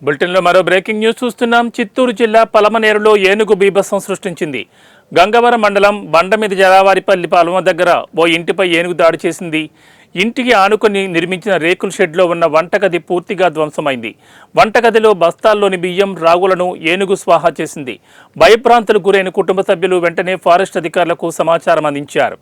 బులెటిన్లో మరో breaking news చూస్తున్నాం. చిత్తూరు జిల్లా పలమనేరులో ఏనుగు బీభత్సం సృష్టించింది. గంగవరం మండలం బండమీద జరావారిపల్లి పొలం దగ్గర ఓ ఇంటిపై ఏనుగు దాడి చేసింది. ఇంటికి ఆనుకొని నిర్మించిన రేకుల షెడ్లో ఉన్న వంటగది పూర్తిగా ధ్వంసమైంది. వంటగదిలో బస్తాల్లోని బియ్యం, రాగులను ఏనుగు స్వాహా చేసింది. భయభ్రాంతులకు గురైన కుటుంబ సభ్యులు వెంటనే ఫారెస్ట్ అధికారులకు సమాచారం అందించారు.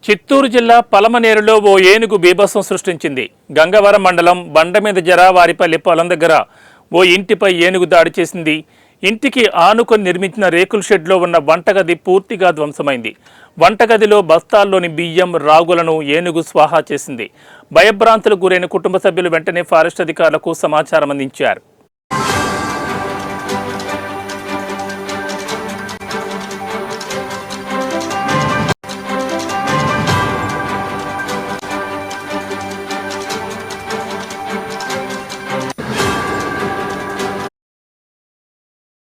చిత్తూరు జిల్లా పలమనేరులో ఓ ఏనుగు బీభత్సం సృష్టించింది. గంగవరం మండలం బండమీద జరావారిపల్లి పొలం దగ్గర ఓ ఇంటిపై ఏనుగు దాడి చేసింది. ఇంటికి ఆనుకొని నిర్మించిన రేకుల షెడ్లో ఉన్న వంటగది పూర్తిగా ధ్వంసమైంది. వంటగదిలో బస్తాల్లోని బియ్యం, రాగులను ఏనుగు స్వాహా చేసింది. భయభ్రాంతులకు గురైన కుటుంబ సభ్యులు వెంటనే ఫారెస్ట్ అధికారులకు సమాచారం అందించారు.